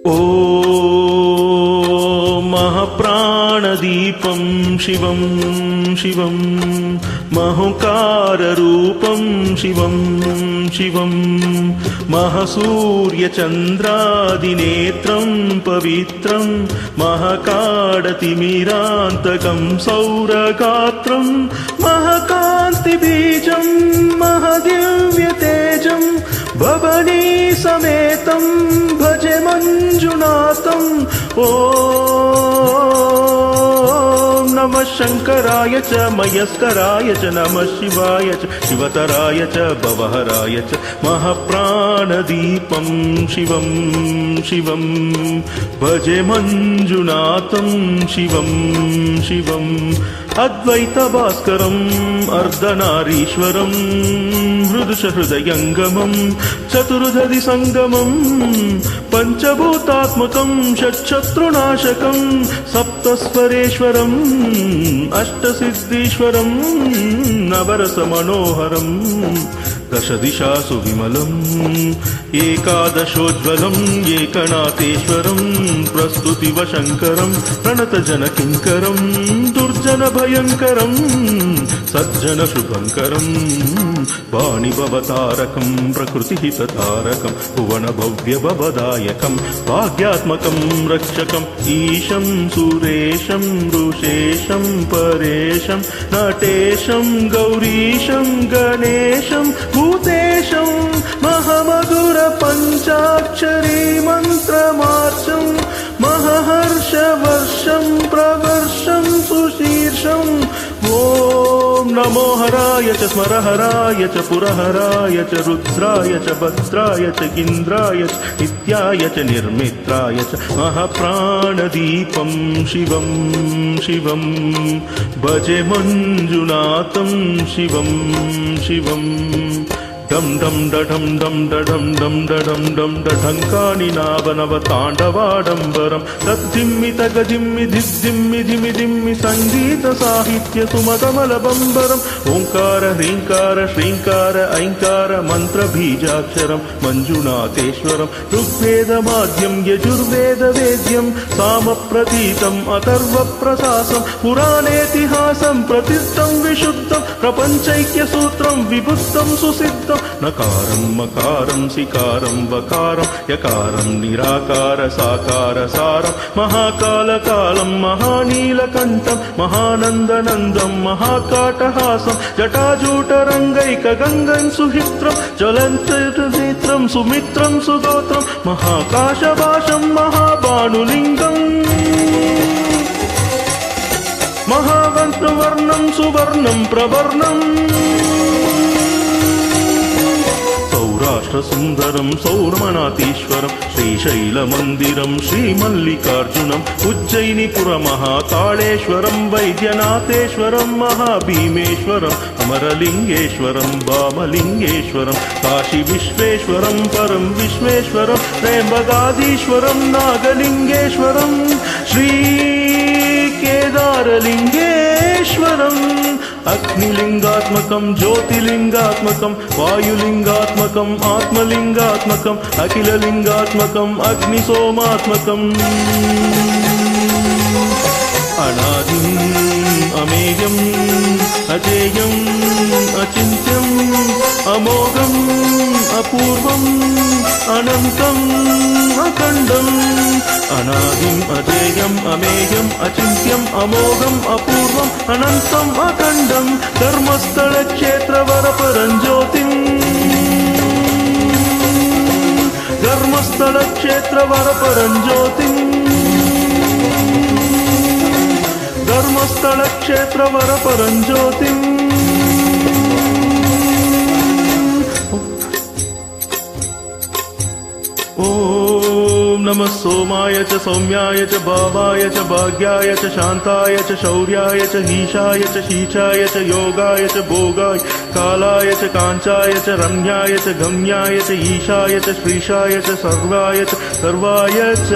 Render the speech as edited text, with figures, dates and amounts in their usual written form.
ॐ महाप्राणदीपं शिवं शिवं महोंकाररूपं शिवं शिवं महासूर्यचन्द्रादिनेत्रं पवित्रं महाकाडतिमिरान्तकं सौरगात्रं महाकान्तिबीजं महदिव्यतेजं भवनी समेतं भजे मंजुनाथं। ॐ नमः शंकराय च मयस्कराय च नमः शिवाय च शिवतराय च भवहराय च महाप्राणदीपं शिवं शिवं भजे मंजुनाथं शिवं शिवम् अद्वैतभास्करम् अर्धनारीश्वरम् हृदयङ्गमम् चतुर्धि संगमम् पञ्चभूतात्मकम् षट्शत्रुनाशकम् सप्तस्वरेश्वरम् अष्टसिद्धीश्वरम् नवरसमनोहरम् दशदिशासु विमलम् एकादशोज्ज्वलम् एकनाथेश्वरम् प्रस्तुतिवशङ्करम् प्रणतजनकिङ्करम् दुर्जनभयङ्करम् सज्जनशुभङ्करम् वाणिभवतारकम् प्रकृतिहिततारकम् भुवनभव्यभवदायकम् भाग्यात्मकम् रक्षकम् ईशं सुरेशं ऋषेशं परेशं नटेशं गौरीशं गणेशं भूतेशं महामधुर पञ्चाक्षरी मन्त्रमार्चं महर्षवर्षं प्रवर्षं सुशीर्षम्। ॐ नमो हराय च स्मरहराय च पुरहराय च रुद्राय च भद्राय च इन्द्राय च नित्याय च निर्मित्राय च महाप्राणदीपं शिवं शिवं भजे मंजुनाथं शिवं शिवम्। डम डम डम डम डम डम डम डम डंकानि नावनव तांडवाडंबरम तद्दिम्मि तगदिम्मि धिद्दिम्मि धिमि दिम्मि संगीत साहित्य सुमकमलबंबरम ओंकार ह्रींकार श्रींकार ऐंकार मंत्र बीजाक्षरम मंजुनाथेश्वरम ऋग्वेदमाद्यं यजुर्वेद वेद्यं सामप्रतीतम् अथर्वप्रशासं पुराणेतिहासं प्रतिष्ठं विशुद्धं प्रपञ्चैक्यसूत्रं विभुत्तं सुसिद्धं नकारं मकारं सिकारं वकारं यकारं निराकार साकार सारं महाकालकालं महानीलकण्ठं महानन्दनन्दं महाकाटहासं जटाजूटरङ्गैकगङ्गं सुहित्रं ज्वलन्तनेत्रं सुमित्रं सुगोत्रं महाकाशभाषं महाभानुलिङ्गम् महावन्त्रवर्णं सुवर्णं प्रवर्णम् सौराष्ट्रसुन्दरं सौरमनाथीश्वरं श्रीशैलमन्दिरं श्रीमल्लिकार्जुनम् उज्जयिनीपुरमहाकाळेश्वरं वैद्यनाथेश्वरं महाभीमेश्वरम् अमरलिङ्गेश्वरं वामलिङ्गेश्वरं काशीविश्वेश्वरं परं विश्वेश्वरं त्र्यम्बकाधीश्वरं नागलिङ्गेश्वरं श्रीकेदारलिङ्गेश्वरम् अग्निलिङ्गात्मकं ज्योतिलिङ्गात्मकं वायुलिङ्गात्मकं आत्मलिङ्गात्मकं अखिललिङ्गात्मकं अग्निसोमात्मकम् अनादिम् अमेयम् अजेयम् अचिन्त्यम् अमोघम् अपूर्वम् अनन्तम् अखण्डम् अनादिम् अजेयम् अमेयम् अचिन्त्यम् अमोघम् अपूर्वम् अनन्तम् अखण्डम् धर्मस्थलक्षेत्रवरपरं ज्योतिम् धर्मस्थलक्षेत्रवरपरं ज्योतिम् धर्मस्थलक्षेत्रवरपरं ज्योतिम्। ॐ नमः सोमाय च सौम्याय च भावाय च भाग्याय च शान्ताय च शौर्याय च हीशाय च शीचाय च योगाय च भोगाय कालाय च काञ्चाय च रम्याय च गम्याय च ईशाय च श्रीशाय च सर्वाय च सर्वाय च